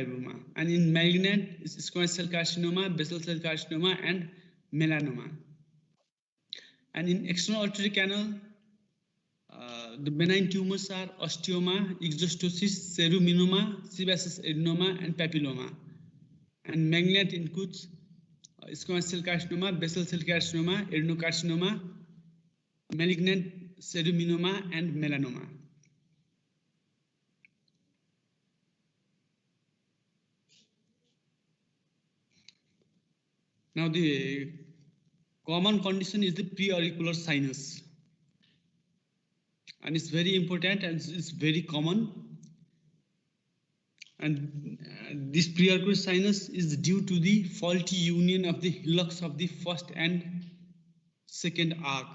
neurofibroma. And in malignant, it's squamous cell carcinoma, basal cell carcinoma, and melanoma. And in external auditory canal, the benign tumors are osteoma, exostosis, ceruminoma, sebaceous adenoma, and papilloma. And malignant includes squamous cell carcinoma, basal cell carcinoma, adenocarcinoma, malignant ceruminoma, and melanoma. Now the common condition is the preauricular sinus, and it's very important and it's very common. And this preauricular sinus is due to the faulty union of the hillocks of the first and second arc.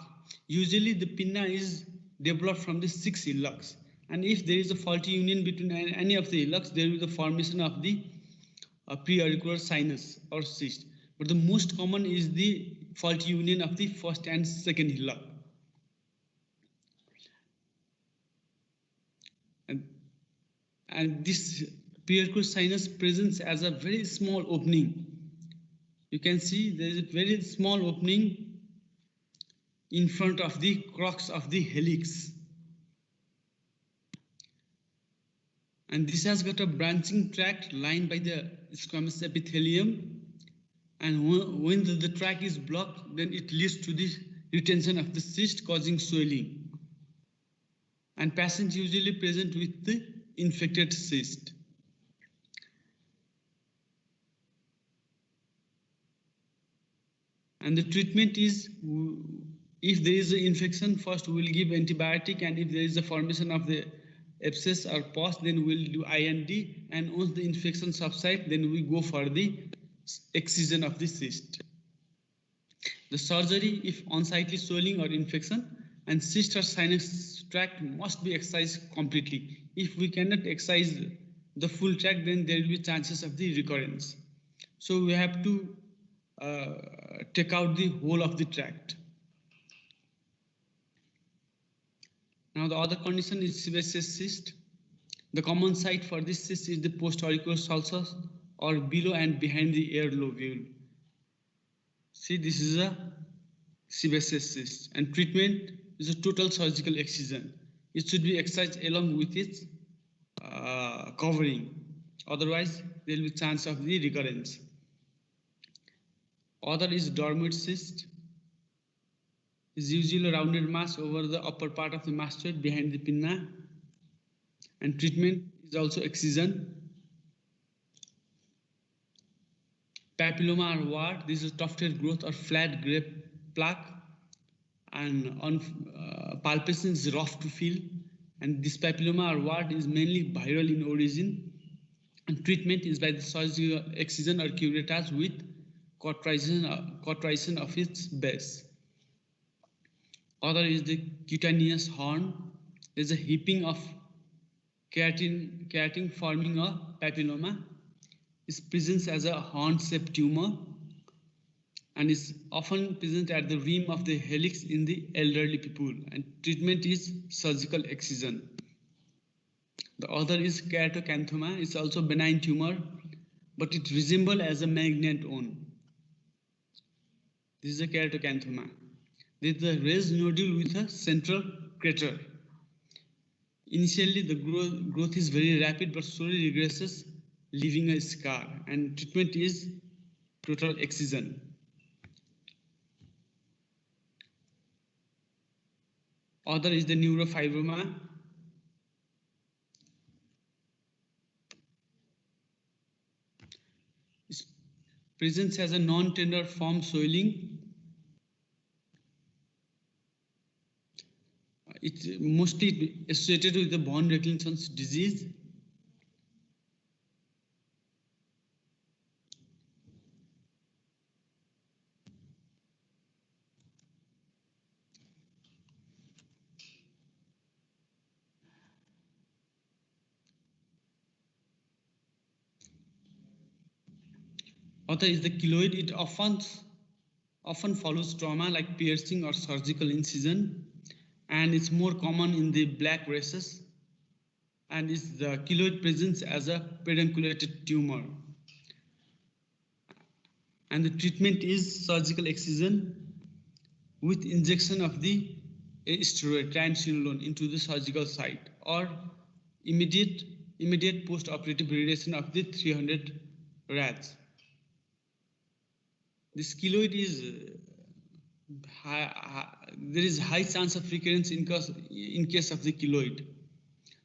Usually the pinna is developed from the 6 hillocks, and if there is a faulty union between any of the hillocks, there will be the formation of the preauricular sinus or cyst. But the most common is the faulty union of the first and second hillock. And this preauricular sinus presents as a very small opening. You can see there is a very small opening in front of the crux of the helix. And this has got a branching tract lined by the squamous epithelium. And when the tract is blocked, then it leads to the retention of the cyst, causing swelling. And patients usually present with the infected cyst. And the treatment is, if there is an infection, first we will give antibiotic, and if there is a formation of the abscess or pus, then we will do IND, and once the infection subsides, then we go for the excision of the cyst. The surgery, if unsightly swelling or infection, and cyst or sinus tract must be excised completely. If we cannot excise the full tract, then there will be chances of the recurrence. So we have to take out the whole of the tract. Now the other condition is sebaceous cyst. The common site for this cyst is the post-auricular sulcus, or below and behind the air lobule. See, this is a sebaceous cyst, and treatment is a total surgical excision. It should be excised along with its covering. Otherwise, there will be chance of the recurrence. Other is dermoid cyst. Is usually a rounded mass over the upper part of the mastoid behind the pinna, and treatment is also excision. Papilloma or wart, this is tufted growth or flat grape plaque, and on palpation is rough to feel, and this papilloma or wart is mainly viral in origin, and treatment is by the surgical excision or curettage with cauterization of its base. Other is the cutaneous horn. There is a heaping of keratin forming a papilloma. It presents as a horn-shaped tumor and is often present at the rim of the helix in the elderly people, and treatment is surgical excision. The other is keratocanthoma. It's also benign tumor, but it resembles as a malignant one. This is a keratocanthoma. There is a raised nodule with a central crater. Initially, the growth is very rapid, but slowly regresses, leaving a scar, and treatment is total excision. Other is the neurofibroma. It presents as a non-tender form swelling. It's mostly associated with the von Recklingh's disease. Other is the keloid. It often follows trauma like piercing or surgical incision, and it's more common in the black races. and is the keloid presents as a pedunculated tumor. And the treatment is surgical excision with injection of the steroid triamcinolone into the surgical site, or immediate post-operative radiation of the 300 rads. This keloid is there is high chance of recurrence in case of the keloid,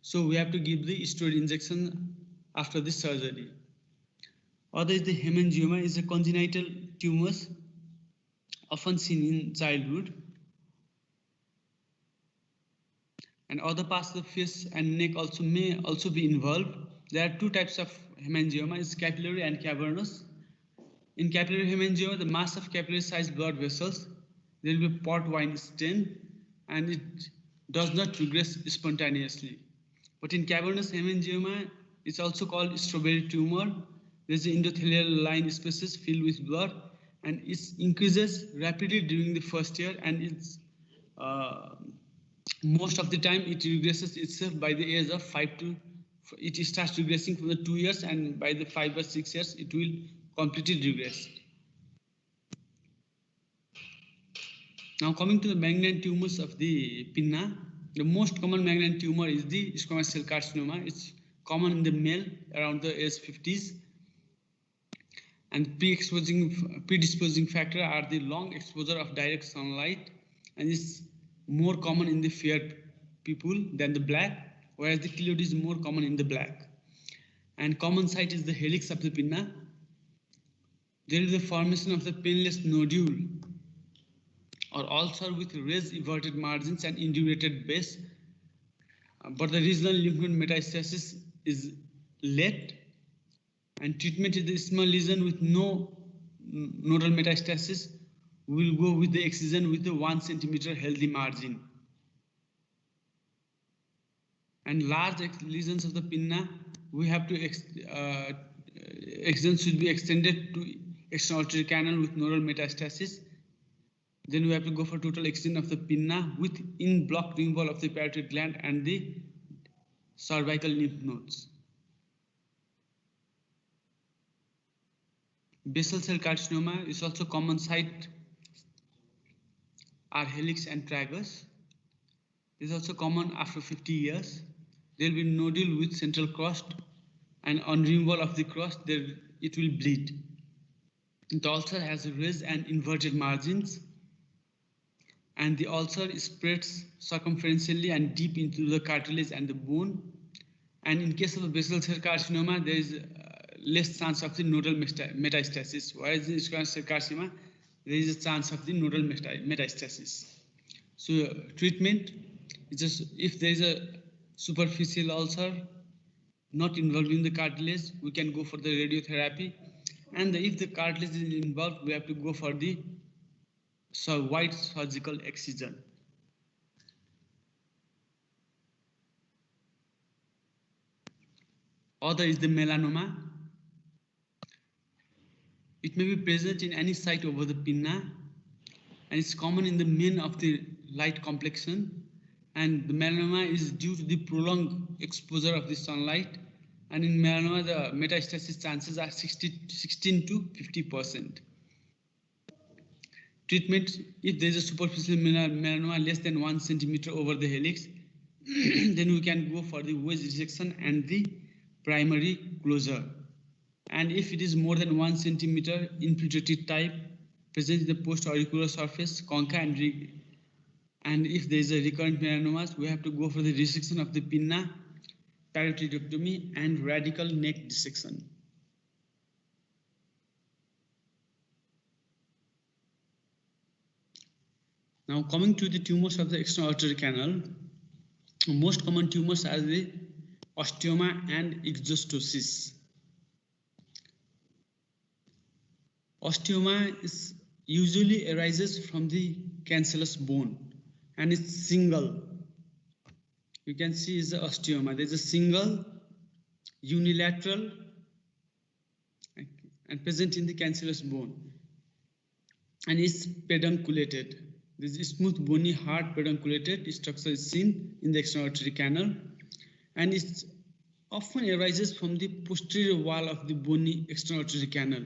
so we have to give the steroid injection after this surgery. Other is the hemangioma, is a congenital tumors often seen in childhood, and other parts of the face and neck also may also be involved. There are two types of hemangioma, is capillary and cavernous. In capillary hemangioma, the mass of capillary sized blood vessels, there will be port wine stain and it does not regress spontaneously. But in cavernous hemangioma, it's also called strawberry tumor. There's an endothelial line spaces filled with blood, and it increases rapidly during the first year, and it's most of the time it regresses itself by the age of 5 to, it starts regressing from the 2 years, and by the 5 or 6 years it will completely regress. Now coming to the malignant tumors of the pinna, the most common malignant tumor is the squamous cell carcinoma. It's common in the male around the age 50s. And predisposing factor are the long exposure of direct sunlight, and it's more common in the fair people than the black, whereas the keloid is more common in the black. And common site is the helix of the pinna. There is the formation of the painless nodule or ulcer with raised everted margins and indurated base, but the regional lymph node metastasis is late. And treatment is the small lesion with no nodal metastasis. We will go with the excision with the 1 centimeter healthy margin. And large lesions of the pinna, we have to excision should be extended to external artery canal with nodal metastasis. Then we have to go for total excision of the pinna with in-block removal of the parotid gland and the cervical lymph nodes. Basal cell carcinoma is also common site are helix and tragus. It is also common after 50 years. There will be nodule with central crust, and on removal of the crust it will bleed. The ulcer has raised and inverted margins, and the ulcer spreads circumferentially and deep into the cartilage and the bone. And in case of a basal cell carcinoma, there is less chance of the nodal metastasis, whereas in squamous cell carcinoma, there is a chance of the nodal metastasis. So treatment is just, if there is a superficial ulcer not involving the cartilage, we can go for the radiotherapy, and if the cartilage is involved, we have to go for the wide surgical excision. Other is the melanoma. It may be present in any site over the pinna, and it's common in the men of the light complexion. And the melanoma is due to the prolonged exposure of the sunlight. And in melanoma, the metastasis chances are 16 to 50%. Treatment, if there is a superficial melanoma less than 1 centimeter over the helix, then we can go for the wedge resection and the primary closure. And if it is more than 1 centimeter infiltrated type present in the post-auricular surface, concha, and if there is a recurrent melanomas, we have to go for the resection of the pinna, parotidectomy, and radical neck dissection. Now coming to the tumors of the external artery canal, most common tumors are the osteoma and exostosis. Osteoma usually arises from the cancellous bone, and it's single. You can see is the osteoma. There's a single, unilateral, and present in the cancellous bone, and it's pedunculated. This smooth, bony, hard, pedunculated structure is seen in the external artery canal, and it's often arises from the posterior wall of the bony external auditory canal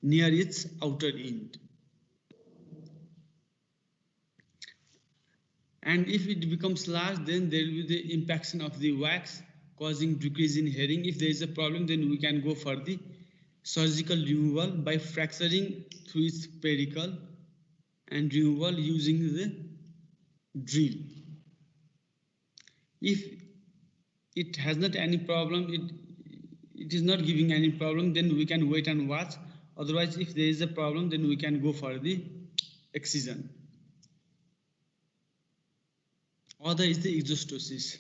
near its outer end. And if it becomes large, then there will be the impaction of the wax causing decrease in hearing. If there is a problem, then we can go for the surgical removal by fracturing through its pericle and removal using the drill. If it has not any problem, it is not giving any problem, then we can wait and watch. Otherwise, if there is a problem, then we can go for the excision. Other is the exostosis.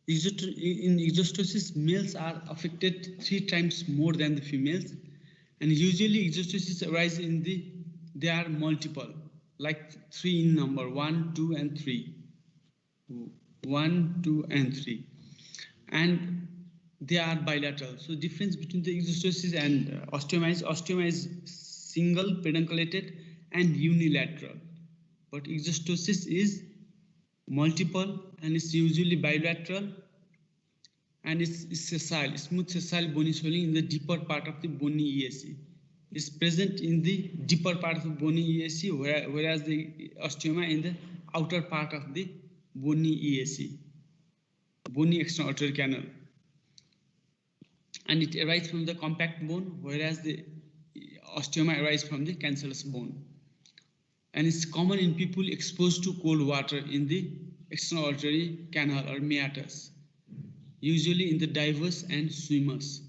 In exostosis, males are affected 3 times more than the females, and usually exostosis arise in they are multiple, like 3 in number, 1, 2, and 3. 1, 2, and 3, and they are bilateral. So difference between the exostosis and osteoma is single pedunculated and unilateral, but exostosis is multiple and it's usually bilateral, and it's sessile, smooth sessile bony swelling in the deeper part of the bony ESC. It's present in the deeper part of the bony ESC, whereas the osteoma in the outer part of the bony ESC, bony external auditory canal. And it arises from the compact bone, whereas the osteoma arises from the cancellous bone. And it's common in people exposed to cold water in the external auditory canal or meatus, usually in the divers and swimmers.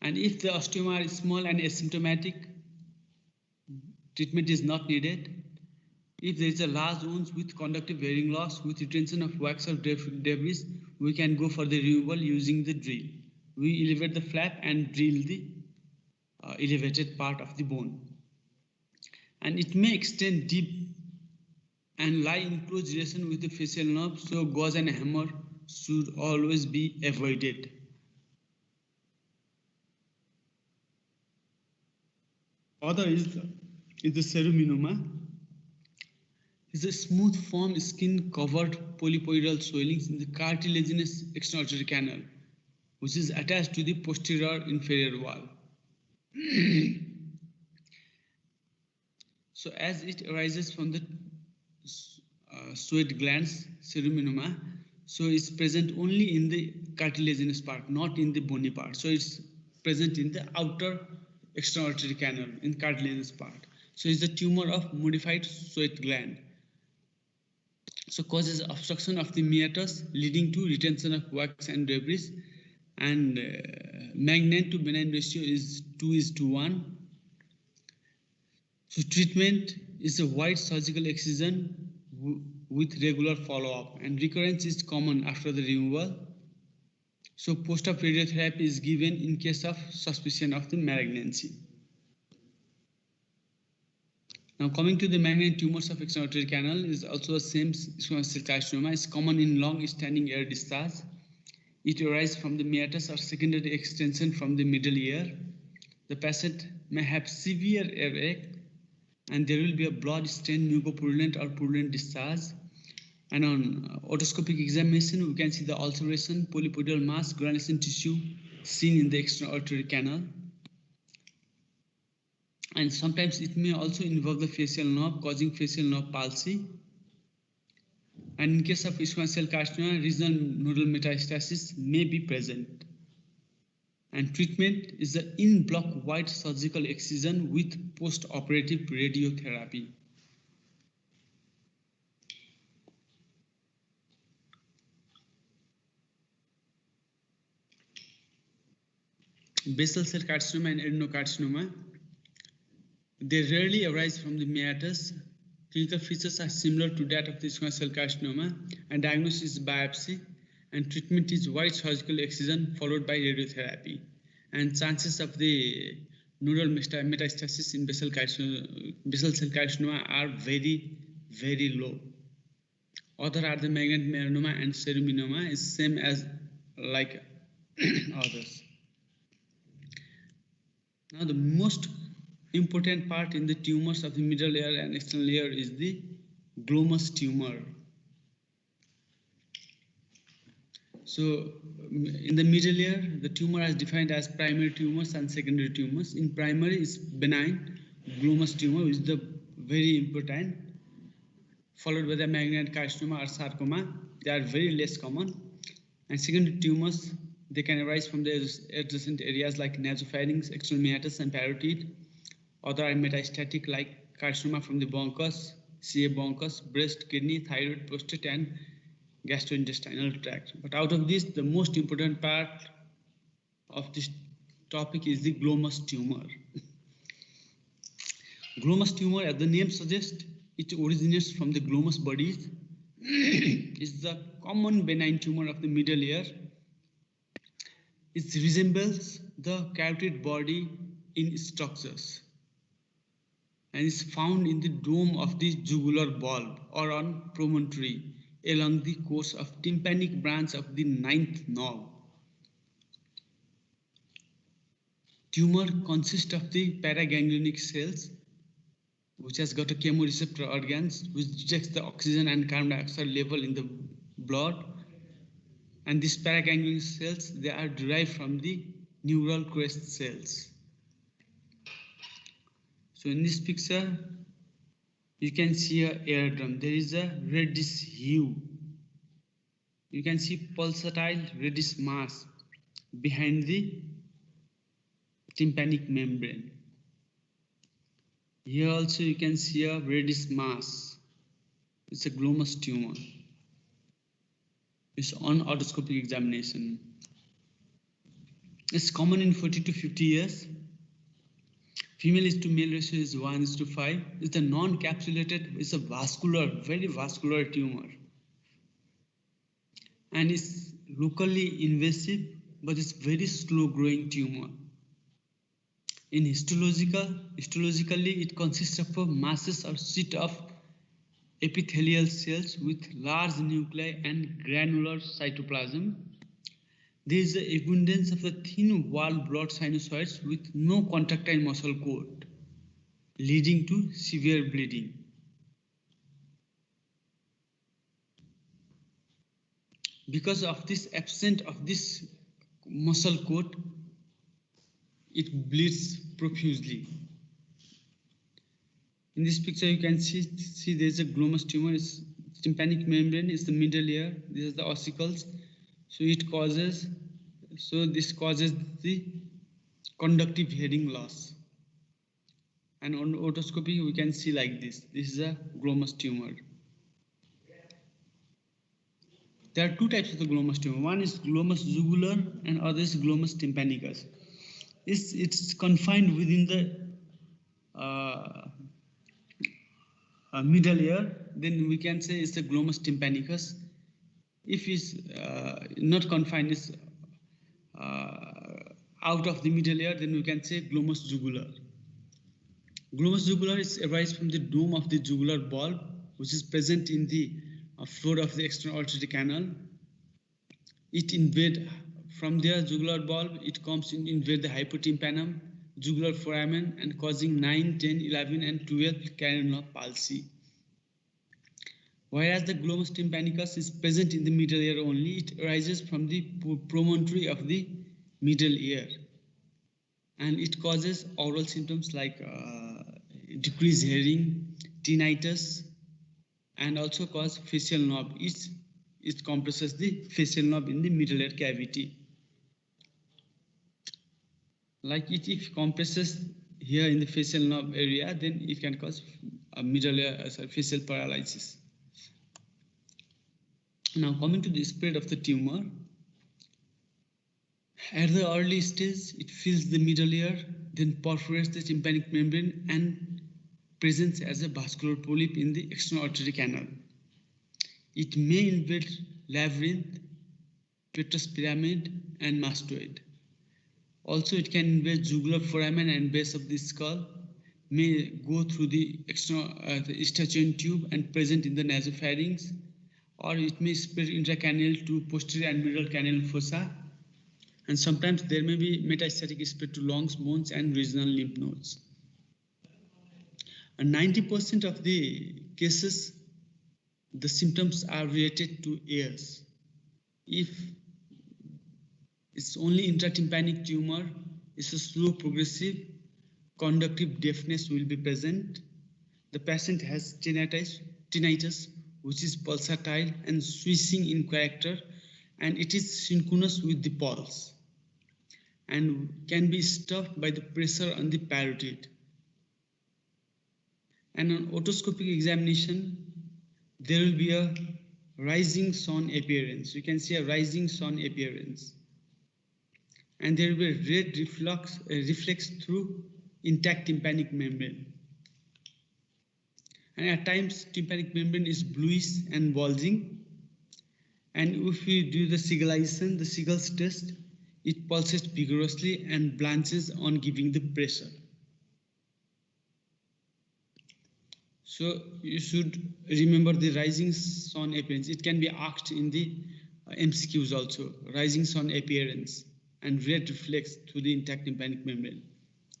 And if the osteoma is small and asymptomatic, treatment is not needed. If there is a large wound with conductive hearing loss with retention of wax or debris, we can go for the removal using the drill. We elevate the flap and drill the elevated part of the bone. And it may extend deep and lie in close relation with the facial nerve, so gauze and hammer should always be avoided. Other is the ceruminoma. It's a smooth form skin covered polypoidal swellings in the cartilaginous external auditory canal, which is attached to the posterior inferior wall. So as it arises from the sweat glands, ceruminoma, so it's present only in the cartilaginous part, not in the bony part. So it's present in the outer external auditory canal, in cartilaginous part. So it's a tumor of modified sweat gland. So causes obstruction of the meatus, leading to retention of wax and debris, and malignant to benign ratio is 2:1. So treatment is a wide surgical excision with regular follow-up, and recurrence is common after the removal. So post-op radiotherapy is given in case of suspicion of the malignancy. Now coming to the malignant tumors of external auditory canal is also the same squamous cell carcinoma. It's common in long-standing air discharge. It arises from the meatus or secondary extension from the middle ear. The patient may have severe earache, and there will be a blood-stained mucopurulent or purulent discharge. And on otoscopic examination, we can see the ulceration, polypoidal mass, granulation tissue seen in the external auditory canal. And sometimes it may also involve the facial nerve, causing facial nerve palsy. And in case of squamous cell carcinoma, regional nodal metastasis may be present. And treatment is the in-block wide surgical excision with post-operative radiotherapy. Basal cell carcinoma and adenocarcinoma, they rarely arise from the meatus. Clinical features are similar to that of the squamous cell carcinoma, and diagnosis is biopsy, and treatment is wide surgical excision followed by radiotherapy. And chances of the nodal metastasis in basal cell carcinoma are very, very low. Other are the malignant melanoma and ceruminoma, is same as like others. Now the most important part in the tumors of the middle ear and external ear is the glomus tumor. So in the middle ear, the tumor is defined as primary tumors and secondary tumors. In primary is benign glomus tumor, which is the very important, followed by the malignant carcinoma or sarcoma. They are very less common. And secondary tumors, they can arise from the adjacent areas like nasopharynx, external meatus, and parotid. Other are metastatic like carcinoma from the bronchus, CA bronchus, breast, kidney, thyroid, prostate, and gastrointestinal tract. But out of this, the most important part of this topic is the glomus tumor. Glomus tumor, as the name suggests, it originates from the glomus bodies. It's the common benign tumor of the middle ear. It resembles the carotid body in structures and is found in the dome of the jugular bulb or on promontory along the course of tympanic branch of the ninth knob. Tumor consists of the paraganglionic cells, which has got a chemoreceptor organs which detects the oxygen and carbon dioxide level in the blood. And these paraganglionic cells, they are derived from the neural crest cells. So in this picture, you can see a eardrum. There is a reddish hue. You can see pulsatile reddish mass behind the tympanic membrane. Here also you can see a reddish mass. It's a glomus tumor. It's on otoscopic examination. It's common in 40 to 50 years. Female is to male ratio is 1:5. It's a non-capsulated, it's a vascular, very vascular tumor. And it's locally invasive, but it's very slow growing tumor. In histologically, it consists of masses or sheet of epithelial cells with large nuclei and granular cytoplasm. There is the abundance of the thin wall blood sinusoids with no contractile muscle coat, leading to severe bleeding. Because of this absence of this muscle coat, it bleeds profusely. In this picture, you can see there's a glomus tumor. It's tympanic membrane is the middle ear. These are the ossicles. So this causes the conductive hearing loss. And on otoscopy, we can see like this. This is a glomus tumor. There are two types of the glomus tumor. One is glomus jugular and other is glomus tympanicus. It's confined within the middle ear, then we can say it's the glomus tympanicus. If it's not confined, it's out of the middle ear, then we can say glomus jugular. Glomus jugular is arises from the dome of the jugular bulb, which is present in the floor of the external auditory canal. It invade from there jugular bulb. It comes in invade the hypotympanum, jugular foramen, and causing 9, 10, 11, and 12 canal palsy. Whereas the glomus tympanicus is present in the middle ear only, it arises from the promontory of the middle ear, and it causes oral symptoms like decreased hearing, tinnitus, and also cause facial knob. It compresses the facial knob in the middle ear cavity. Like if compresses here in the facial knob area, then it can cause a middle ear facial paralysis. Now coming to the spread of the tumor, at the early stage, it fills the middle ear, then perforates the tympanic membrane and presents as a vascular polyp in the external auditory canal. It may invade labyrinth, petrous pyramid, and mastoid. Also, it can invade jugular foramen and base of the skull, may go through the external the Eustachian tube and present in the nasopharynx, or it may spread intracranial to posterior and middle cranial fossa, and sometimes there may be metastatic spread to lungs, bones, and regional lymph nodes. And 90% of the cases, the symptoms are related to ears. If It's only intratympanic tumor. It's a slow progressive. Conductive deafness will be present. The patient has tinnitus, which is pulsatile and swishing in character, and it is synchronous with the pulse and can be stopped by the pressure on the parotid. And on otoscopic examination, there will be a rising sun appearance. You can see a rising sun appearance. And there will be a red reflex through intact tympanic membrane. And at times, tympanic membrane is bluish and bulging. And if we do the sigillization, the Siegel's test, it pulsates vigorously and blanches on giving the pressure. So you should remember the rising sun appearance. It can be asked in the MCQs also. Rising sun appearance and red reflex through the intact tympanic membrane.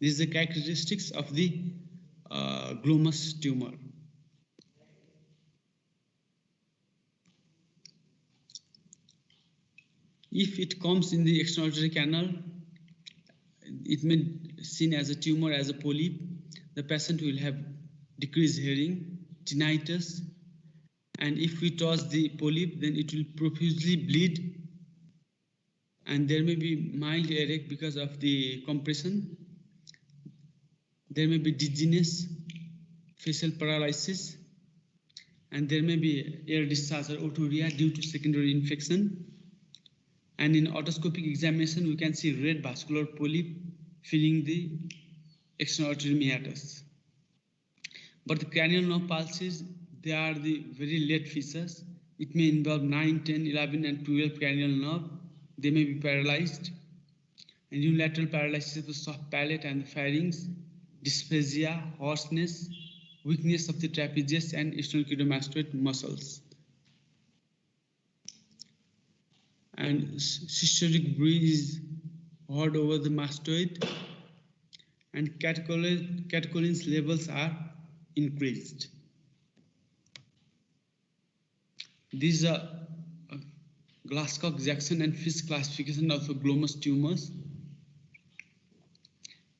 These are the characteristics of the glomus tumor. If it comes in the external canal, it may be seen as a tumor, as a polyp. The patient will have decreased hearing, tinnitus, and if we touch the polyp, then it will profusely bleed, and there may be mild earache because of the compression. There may be dizziness, facial paralysis, and there may be air discharge or otorrhea due to secondary infection. And in otoscopic examination, we can see red vascular polyp filling the external auditory meatus. But the cranial nerve pulses, they are the very late features. It may involve 9, 10, 11, and 12 cranial nerve. They may be paralyzed. And unilateral paralysis of the soft palate and the pharynx, dysphagia, hoarseness, weakness of the trapezius and sternocleidomastoid muscles. And systolic breeze heard over the mastoid, and catecholin's levels are increased. These are Glasscock, Jackson, and Fish classification of glomus tumors.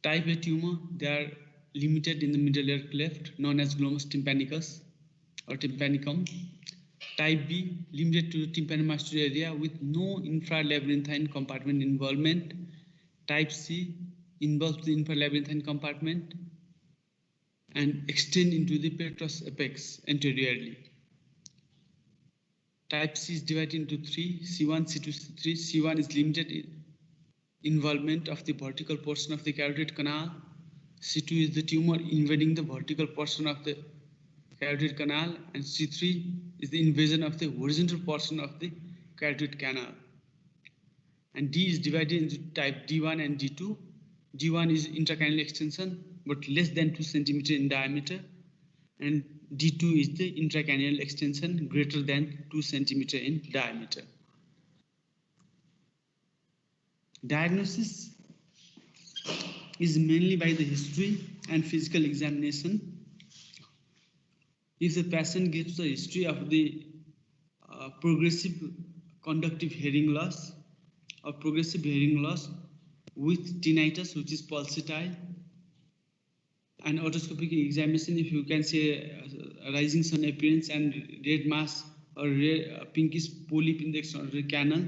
Type A tumor, they are limited in the middle ear cleft, known as glomus tympanicus or tympanicum. Type B, limited to the tympanomastoid area with no infralabyrinthine compartment involvement. Type C, involves the infralabyrinthine compartment and extend into the petrous apex anteriorly. Type C is divided into three, C1, C2, C3. C1 is limited involvement of the vertical portion of the carotid canal. C2 is the tumor invading the vertical portion of the carotid canal, and C3 is the invasion of the horizontal portion of the carotid canal. And D is divided into type D1 and D2. D1 is intracranial extension but less than 2 cm in diameter, and D2 is the intracranial extension greater than 2 cm in diameter. Diagnosis is mainly by the history and physical examination. If the patient gives a history of the progressive conductive hearing loss or progressive hearing loss with tinnitus, which is pulsatile, and otoscopic examination, if you can see a rising sun appearance and red mass or red, pinkish polyp in the external canal,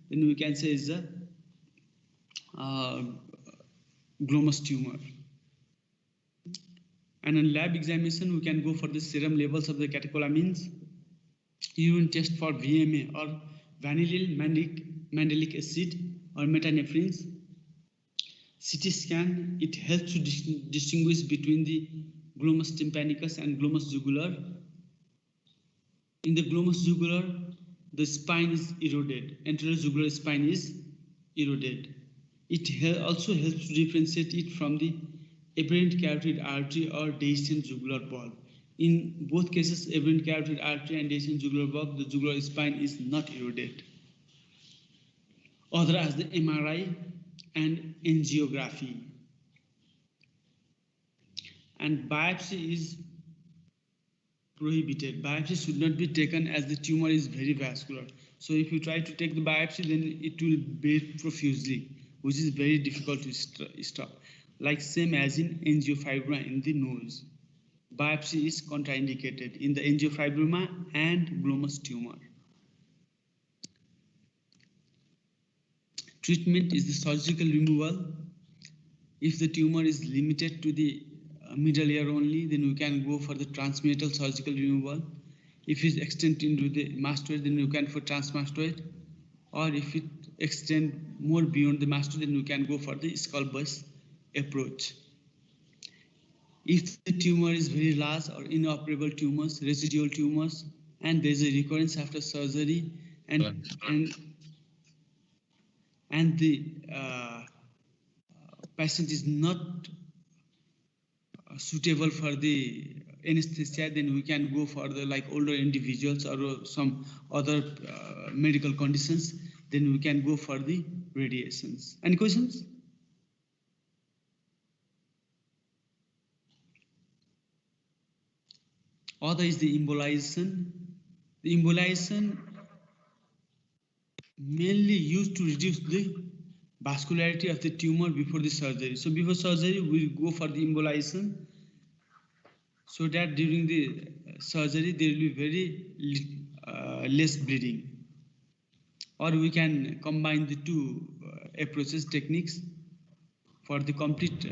then we can say is a glomus tumor. And on lab examination, we can go for the serum levels of the catecholamines, urine test for VMA or vanillyl mandelic acid or metanephrines. CT scan, it helps to distinguish between the glomus tympanicus and glomus jugular. In the glomus jugular, the spine is eroded, anterior jugular spine is eroded. It also helps to differentiate it from the aberrant carotid artery or dehiscent jugular bulb. In both cases, aberrant carotid artery and dehiscent jugular bulb, the jugular spine is not eroded. Other as the MRI and angiography. And biopsy is prohibited. Biopsy should not be taken as the tumor is very vascular. So if you try to take the biopsy, then it will bleed profusely, which is very difficult to stop. Like same as in angiofibroma in the nose. Biopsy is contraindicated in the angiofibroma and glomus tumor. Treatment is the surgical removal. If the tumor is limited to the middle ear only, then we can go for the transmeatal surgical removal. If it extends into the mastoid, then you can for transmastoid. Or if it extends more beyond the mastoid, then we can go for the skull bus approach. If the tumor is very large or inoperable tumors, residual tumors, and there is a recurrence after surgery, and the patient is not suitable for the anesthesia, then we can go for the like older individuals or some other medical conditions, then we can go for the radiations. Any questions? Other is the embolization. The embolization mainly used to reduce the vascularity of the tumor before the surgery. So before surgery, we go for the embolization, so that during the surgery there will be very less bleeding. Or we can combine the two approaches, techniques for the complete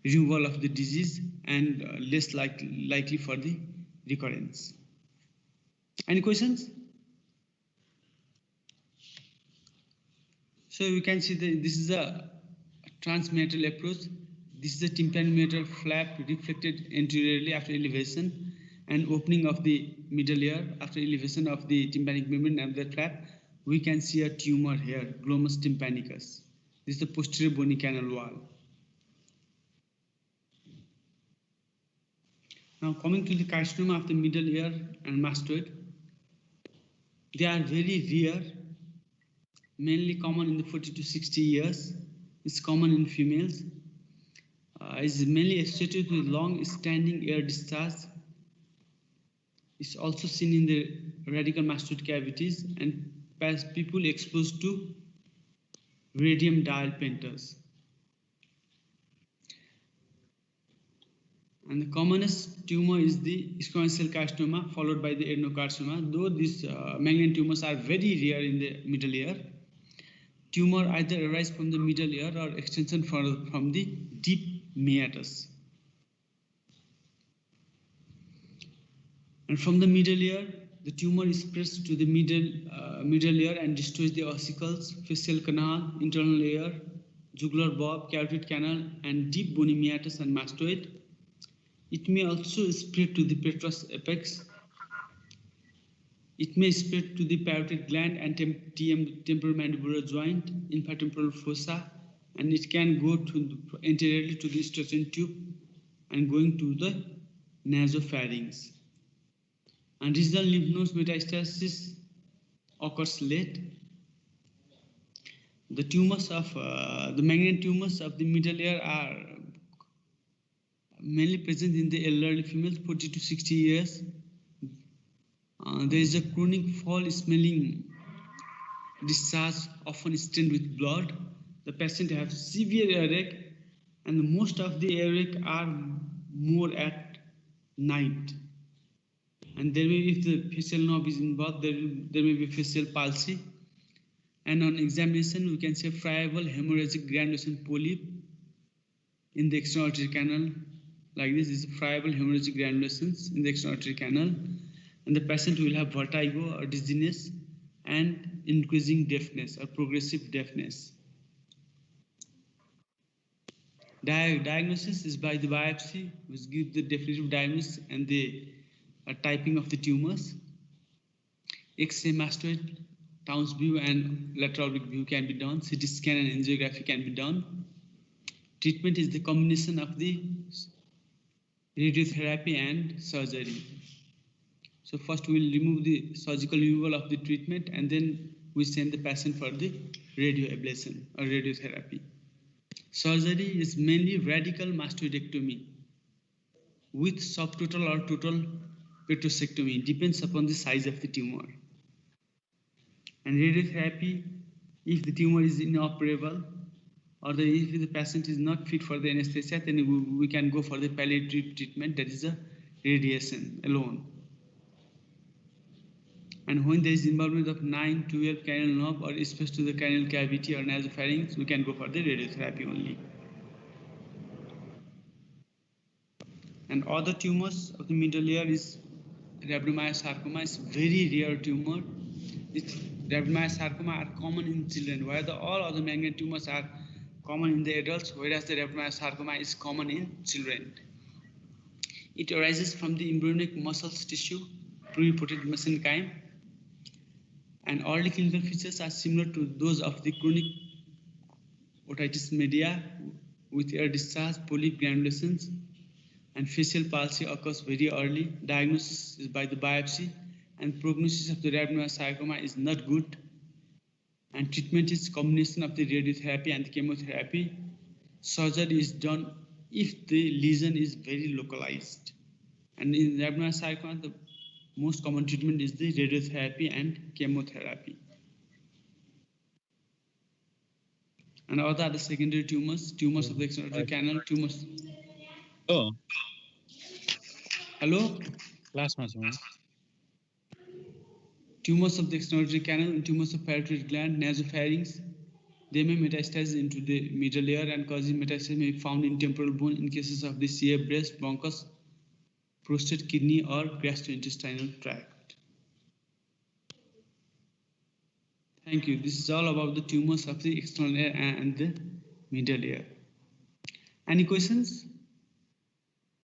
removal of the disease and less likely for the recurrence. Any questions? So you can see that this is a transmeatal approach. This is a tympanomeatal flap reflected anteriorly after elevation and opening of the middle ear after elevation of the tympanic membrane and the flap. We can see a tumor here, glomus tympanicus. This is the posterior bony canal wall. Now coming to the carcinoma of the middle ear and mastoid, they are very rare, mainly common in the 40 to 60 years. It's common in females. It's mainly associated with long-standing air discharge. It's also seen in the radical mastoid cavities and people exposed to radium dial penters. And the commonest tumor is the squamous cell carcinoma, followed by the adenocarcinoma. Though these malignant tumors are very rare in the middle ear, tumor either arise from the middle ear or extension from the deep meatus. And from the middle ear, the tumor is spreads to the middle ear and destroys the ossicles, facial canal, internal ear, jugular bulb, carotid canal, and deep bony meatus and mastoid. It may also spread to the petrous apex. It may spread to the parotid gland and temporomandibular joint, infratemporal fossa, and it can go anteriorly to the Stratton tube and going to the nasopharynx. And regional lymph nodes metastasis occurs late. The tumors of the malignant tumors of the middle ear are mainly present in the elderly females, 40 to 60 years. There is a chronic foul-smelling discharge, often stained with blood. The patient has severe earache, and most of the earache are more at night. And there may be, if the facial nerve is involved, there may be facial palsy. And on examination, we can say friable hemorrhagic granulation polyp in the external artery canal. Like this is friable hemorrhagic granulations in the external artery canal. And the patient will have vertigo or dizziness and increasing deafness or progressive deafness. Diagnosis is by the biopsy, which gives the definitive diagnosis and the typing of the tumors. X-ray mastoid, Townes view and lateral view can be done. CT scan and angiography can be done. Treatment is the combination of the radiotherapy and surgery. So first we will remove the surgical removal of the treatment, and then we send the patient for the radioablation or radiotherapy. Surgery is mainly radical mastoidectomy with subtotal or total petrosectomy, depends upon the size of the tumor. And radiotherapy, if the tumor is inoperable or if the patient is not fit for the anesthesia, then we can go for the palliative treatment, that is a radiation alone. And when there is involvement of 9, 12 cranial nerve or space to the cranial cavity or nasopharynx, we can go for the radiotherapy only. And other tumors of the middle ear is rhabdomyosarcoma. Is very rare tumor. Rhabdomyosarcoma are common in children, while all other malignant tumors are common in the adults, whereas the rhabdomyosarcoma is common in children. It arises from the embryonic muscles tissue, pluripotent mesenchyme, and early clinical features are similar to those of the chronic otitis media with air discharge, polyp granulations, and facial palsy occurs very early. Diagnosis is by the biopsy, and prognosis of the rhabdomyosarcoma is not good. And treatment is combination of the radiotherapy and the chemotherapy. Surgery is done if the lesion is very localized. And in rhabdomyosarcoma, the most common treatment is the radiotherapy and chemotherapy. And other are the secondary tumors, tumors of the extraordinary canal, tumors. Oh. Hello? Last month, man. Tumors of the extraordinary canal and tumors of parotid gland, nasopharynx, they may metastasize into the middle ear, and causing metastasis may be found in temporal bone in cases of the CF, breast, bronchus, prostate, kidney, or gastrointestinal tract. Thank you. This is all about the tumors of the external ear and the middle ear. Any questions?